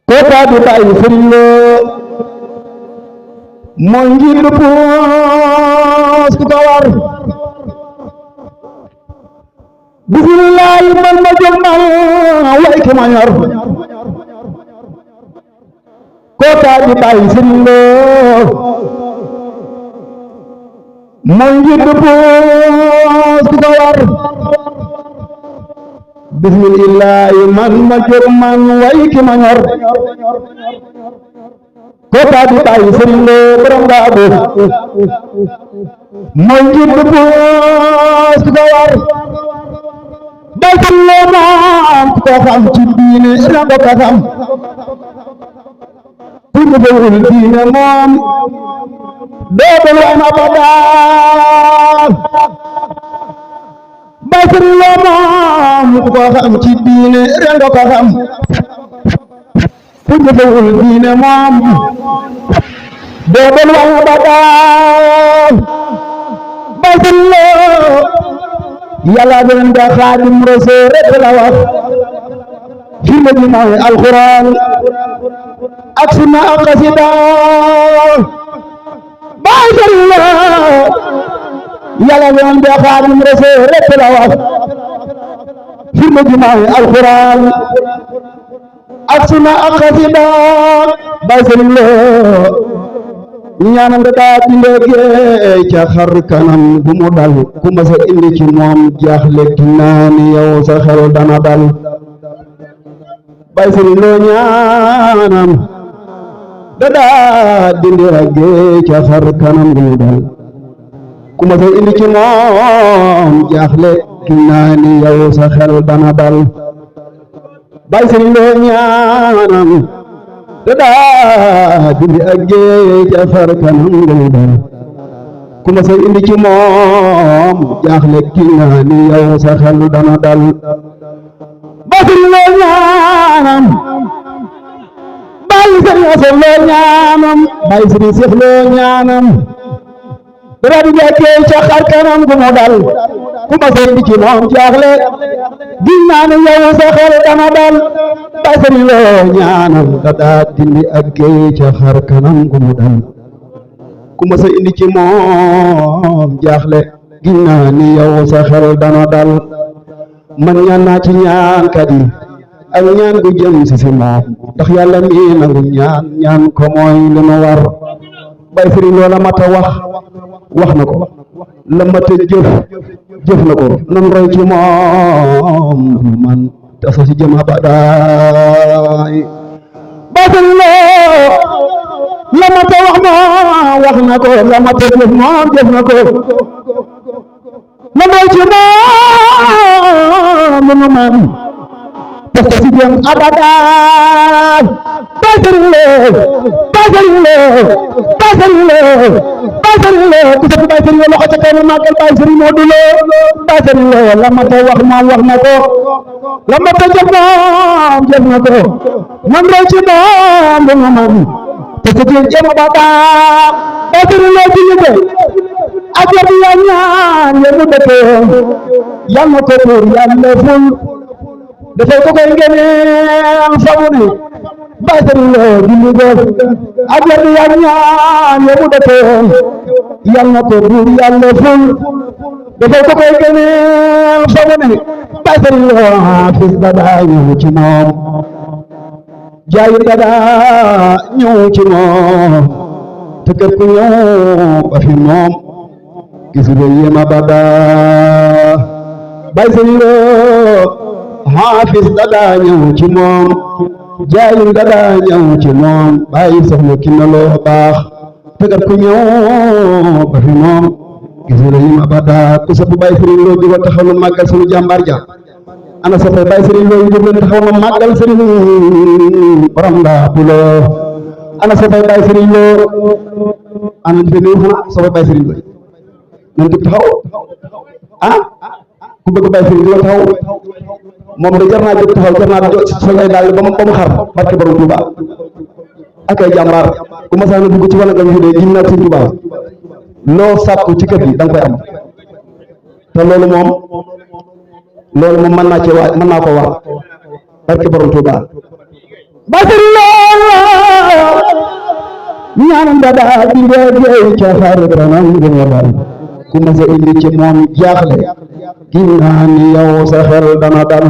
kota di bàyyi sëriñ Lo mooy ngir du puus ku ko war bismillahi man ma jóg man way ki ma ñor kota di bàyyi sëriñ Lo mooy ngir du puus ku ko war bismillahi man ma jóg man way ki ma ñor kota di bàyyi sëriñ Lo borom Ngaabu mooy ngir du puus ku ko war bay sëriñ Lo moom ku ko xam ci diine rabo ko xam ku defewul diine moom doo ko am abadan bay sëriñ Lo moom ku ko xam ci diine rabo ko xam ku defewul diine moom doo ko am abadan bay sëriñ Lo yàlla gën da Xaadim Rasuul rek la wax firnde ji mooy alxuraan ak sunna ak xasida bay sëriñ Lo yàlla gën da Xaadim Rasuul rek la wax firnde ji mooy alxuraan ak sunna ak xasida bay sëriñ Lo ñaanam daa bindee ca xar kanam bu mu dal ku ma sa indi ci moom jaaxle naa ni yow sa xel dana dal bay sëriñ Lo ñaanam dadaa dindi raggee ca xar kanam gu dal ku ma sa indi ci moom jaaxle ki naa ni yow sa xel dana dal bay sëriñ loo ñaanam dadaa dindi raggee ca xar kanam gu dal ku ma sa indi ci moom jaaxle ki naa ni yow sa xel dana dal bay sëriñ loo ñaanam bàyyi sëriñ Asan loo ñaanam bàyyi sëriñ Seex loo ñaanam dara di jekkee ca xar kanam gu mu dal ku ma sëriñ ci moom jaaxle gis naa ne yow sa xel dana dal bàyyi sëriñ loo ñaanam dada dindi ak géey ca xar kanam gu mu dal ku ma sa indi ci moom jaaxle gis naa ni yow sa xel dana dal man ñaan naa ci ñaankat yi ak ñaan gu jëm si moom ndax yàlla mi nangu ñaan ko mooy li ma war bay sëriñ loola mata wax na ko la mata jëf na ko nan roy ci moom man te sa si jëm abadaay bay sëriñ loo la mata wax na ko la mata jëf moom jëf na ko nan roy ci moom lu man parce que si jëm abadaay bay sëriñ loo ku sëpp bay sëriñ loo loxo ca kaw mu màggal bay sëriñ moo du loo bay sëriñ loo la ma ta wax moom wax na ko la ma ta jëf moom jëf na ko man roy ci moom lu ma man parce que jëm abadaay bay sëriñ loo ci ñu ak ya ñaan ya mu dëkkee yal na ko buur yàlla ful dafay ko koy ngëneel fa mu ne bay sëriñ loo julli ko ak ya ñaan ya mu dëkkee yal na ko buur yàlla ful dafay ko koy ngëneel fa mu ne bay sëriñ loo xaafis dadaa ñëw ci moom jaayi dadaa ñëw ci moom te kër ku ñëw ba fi moom gis nga yéema badaa bay sëriñ loo xaafis dadaa ñëw ci moom jaayin dadaa ñëw ci moom bàyyi soxna ki na loo baax tegat ku ñëw ba fi moom gis nga yi ma badaa ku sopp bàyyi sëriñ loo jógal taxaw na màggal sunu jàmbaar ja ana soppay bàyyi sëriñ loo jóg leen taxaw na màggal sëriñ borom laa buloo ana soppay bàyyi sëriñ loo ana defe nii xanaa soppay bàyyi sëriñ loo nan jóg taxaw ah ku bëgg bàyyi sëriñ loo taxaw moom de jar naa jóg taxaw jar naa sol ay daal ba mu xar barke borom Touba ak ay jàmbaar ku ma saana dugg ci wàllu gam fi de gin naa ci Touba loo sàkku ci kër gi da nga koy am te loolu moom mën naa cee mën naa ko war barke borom Touba ba sëriñ loo ñaanam dadaa di jeey ca xar kanam gu mu dal ku ma sa indi ci moom jaaxle gin naa ni yow sa xel dana dal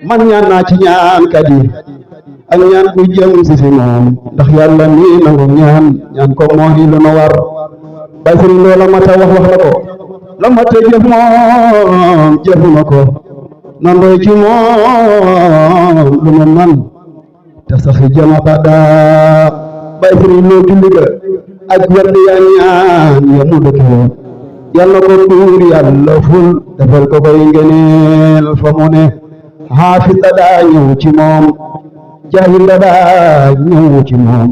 man ñaan naa ci ñaankat yi ak ñaan ku jëm si moom ndax yàlla mi nangu ñaan ko mooy lu nu war bay sëriñ loo la mata wax na ko la mata jëf moom jëf na ko nan roy ci moom lu nu man te sax jëm abadaa bay sëriñ loo julli ga ak wedd ya ñaan ya mu dëkkee yàlla ko tuur yàlla ful defal ko koy ngëneel fa mu ne xaafis dadaa ñëw ci moom jaahil dadaa ñëw ci moom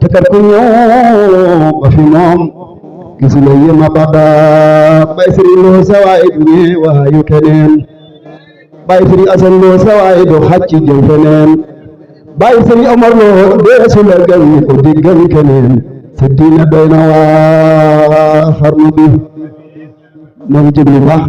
te kat ku ñëw ba fi moom gis la yema badaa bay sëriñ loo sawaay du ñee waayu keneen bay sëriñ asan loo sawaay du xacc jël feneen bay sëriñ omar loo deesu la gëm ko di gëm keneen sa diina doy na waa xarnu bi moo ngi jéglu baax